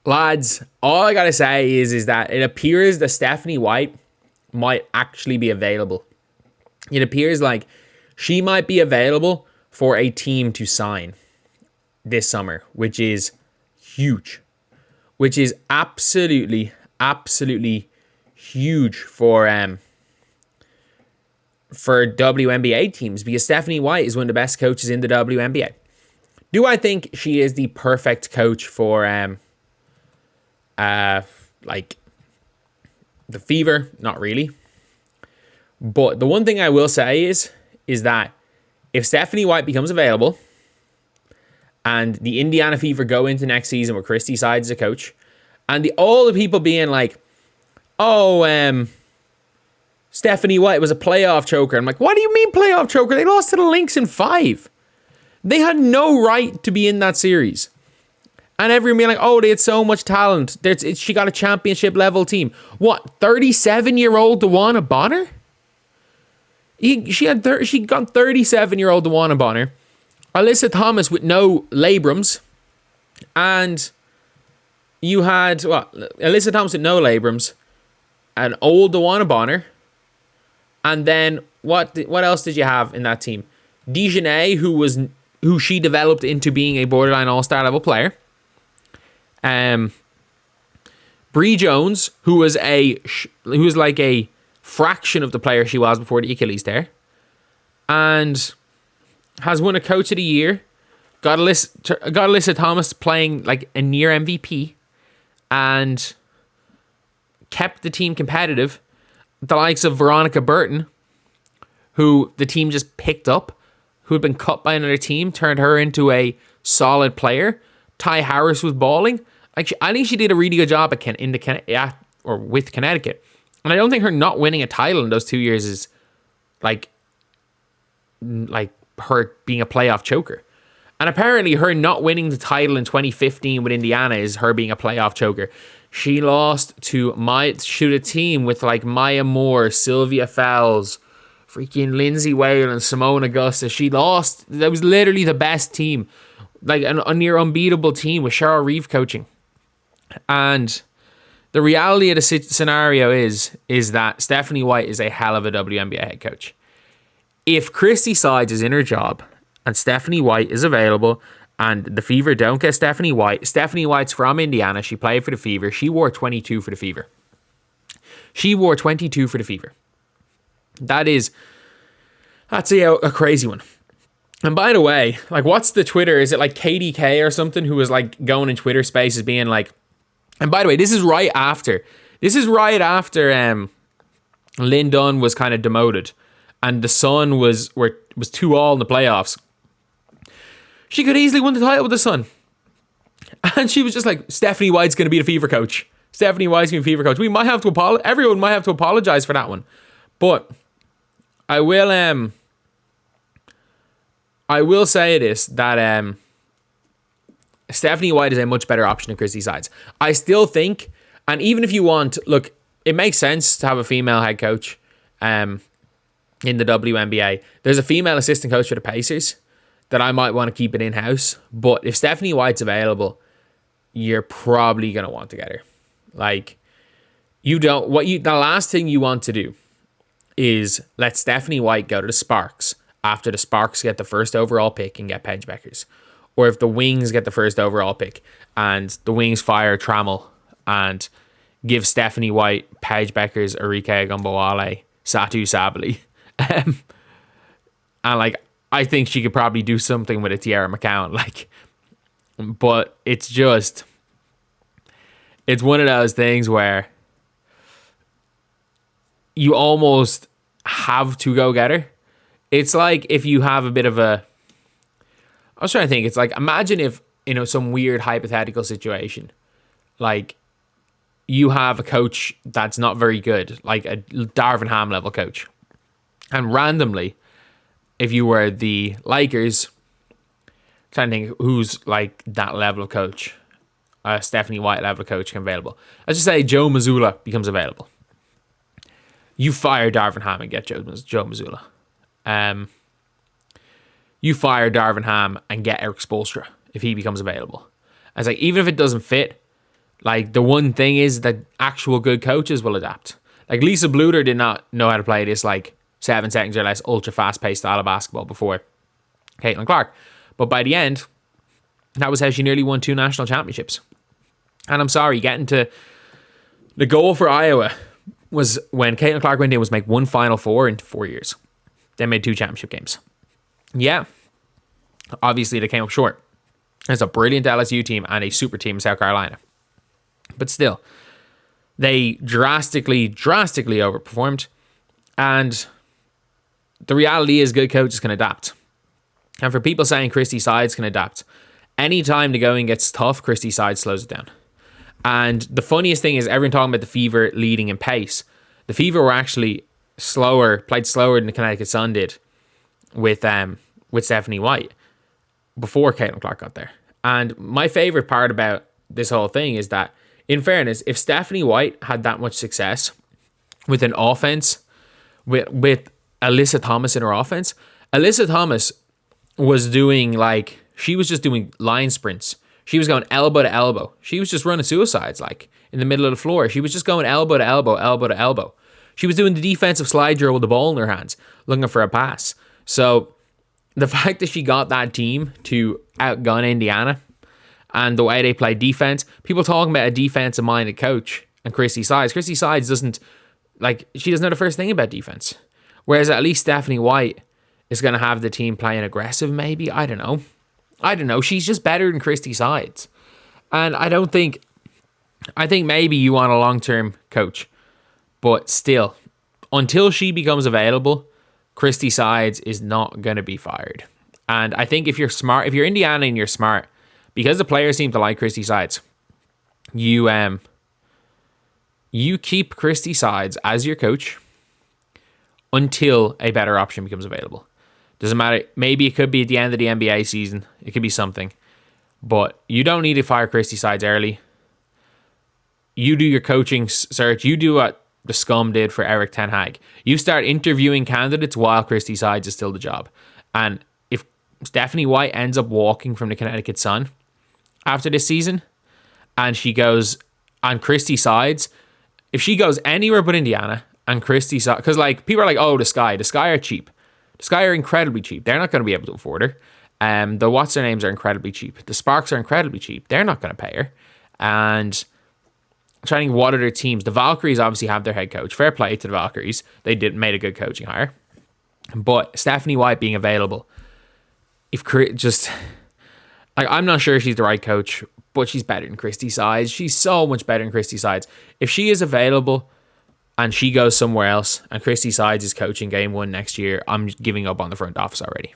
Lads, all I gotta say is that it appears that Stephanie White might actually be available. It appears like she might be available for a team to sign this summer, which is huge. Which is absolutely huge for WNBA teams, because Stephanie White is one of the best coaches in the WNBA. Do I think she is the perfect coach for like the Fever? Not really. But the one thing I will say is that if Stephanie White becomes available and the Indiana Fever go into next season with Christie Sides as a coach, and all the people being like, oh, Stephanie White was a playoff choker. I'm like, what do you mean playoff choker? They lost to the Lynx in 5. They had no right to be in that series. And everyone being like, oh, they had so much talent. She got a championship level team. What, 37-year-old DeWanna Bonner? She got 37-year-old DeWanna Bonner, Alyssa Thomas with no labrums, and you had Alyssa Thomas with no labrums, an old DeWanna Bonner, and then what else did you have in that team? Dejanay, who she developed into being a borderline all-star level player. Bree Jones, who was like a fraction of the player she was before the Achilles tear, and has won a Coach of the Year, got Alyssa Thomas playing like a near MVP, and kept the team competitive. The likes of Veronica Burton, who the team just picked up, who had been cut by another team, turned her into a solid player. Ty Harris was balling. I think she did a really good job with Connecticut. And I don't think her not winning a title in those 2 years is like her being a playoff choker. And apparently her not winning the title in 2015 with Indiana is her being a playoff choker. She lost to a team with like Maya Moore, Sylvia Fowles, freaking Lindsay Whale and Simone Augusta. She lost. That was literally the best team. Like a near unbeatable team with Cheryl Reeve coaching. And the reality of the scenario is that Stephanie White is a hell of a WNBA head coach. If Christie Sides is in her job and Stephanie White is available and the Fever don't get Stephanie White's from Indiana. She played for the Fever. She wore 22 for the Fever. That's a crazy one. And by the way, like, what's the Twitter? Is it like KDK or something who was like going in Twitter spaces being like, and by the way, this is right after Lynn Dunn was kind of demoted and the Sun was 2-2 in the playoffs. She could easily win the title with the Sun. And she was just like, Stephanie White's going to be the Fever coach. Stephanie White's going to be the Fever coach. Everyone might have to apologize for that one. But I will say this, that Stephanie White is a much better option than Christie Sides. I still think, and even if you want, look, it makes sense to have a female head coach in the WNBA. There's a female assistant coach for the Pacers that I might want to keep it in-house. But if Stephanie White's available, you're probably going to want to get her. Like, the last thing you want to do is let Stephanie White go to the Sparks after the Sparks get the first overall pick and get Paige Beckers. Or if the Wings get the first overall pick and the Wings fire Trammell and give Stephanie White, Paige Beckers, Arike Agumbawale, Satu Sabali. And like, I think she could probably do something with a Tierra McCowan. Like, but it's one of those things where you almost have to go get her. It's like if you have a bit of a, I was trying to think, it's like, imagine if, some weird hypothetical situation, like you have a coach that's not very good, like a Darvin Ham level coach. And randomly, if you were the Lakers, trying to think who's like that level of coach, Stephanie White level of coach available. Let's just say Joe Mazzulla becomes available. You fire Darvin Ham and get Joe Mazzulla. You fire Darvin Ham and get Eric Spoelstra if he becomes available. I was like, even if it doesn't fit, Like, the one thing is that actual good coaches will adapt. Like, Lisa Bluter did not know how to play this, like, 7 seconds or less ultra fast-paced style of basketball before Caitlin Clark. But by the end, that was how she nearly won 2 national championships. And I'm sorry, getting to the goal for Iowa was, when Caitlin Clark went in, was make 1 Final Four in 4 years. They made 2 championship games. Yeah, obviously they came up short. There's a brilliant LSU team and a super team in South Carolina. But still, they drastically overperformed. And the reality is good coaches can adapt. And for people saying Christie Sides can adapt, anytime the going gets tough, Christie Sides slows it down. And the funniest thing is, everyone talking about the Fever leading in pace. The Fever were actually played slower than the Connecticut Sun did with Stephanie White before Caitlin Clark got there. And my favorite part about this whole thing is that, in fairness, if Stephanie White had that much success with an offense, with Alyssa Thomas in her offense, Alyssa Thomas was doing, like, she was just doing line sprints. She was going elbow to elbow. She was just running suicides, like, in the middle of the floor. She was just going elbow to elbow, elbow to elbow. She was doing the defensive slide drill with the ball in her hands, looking for a pass. So the fact that she got that team to outgun Indiana, and the way they play defense, people talking about a defensive-minded coach and Christie Sides. Christie Sides doesn't know the first thing about defense. Whereas at least Stephanie White is going to have the team playing aggressive, maybe. I don't know. She's just better than Christie Sides. And I think maybe you want a long-term coach. But still, until she becomes available, Christie Sides is not going to be fired. And I think if you're smart, if you're Indiana and you're smart, because the players seem to like Christie Sides, you keep Christie Sides as your coach until a better option becomes available. Doesn't matter. Maybe it could be at the end of the NBA season. It could be something. But you don't need to fire Christie Sides early. You do your coaching search. You do what the scum did for Eric Ten Hag. You start interviewing candidates while Christie Sides is still the job. And if Stephanie White ends up walking from the Connecticut Sun after this season, and she goes on Christie Sides, if she goes anywhere but Indiana and Christie Sides, because, like, people are like, oh, the Sky are cheap. The Sky are incredibly cheap. They're not going to be able to afford her. The what's their names are incredibly cheap. The Sparks are incredibly cheap. They're not going to pay her. And trying to think, what other teams? The Valkyries obviously have their head coach. Fair play to the Valkyries. They made a good coaching hire. But Stephanie White being available, I'm not sure she's the right coach, but she's better than Christie Sides. She's so much better than Christie Sides. If she is available and she goes somewhere else and Christie Sides is coaching game 1 next year, I'm giving up on the front office already.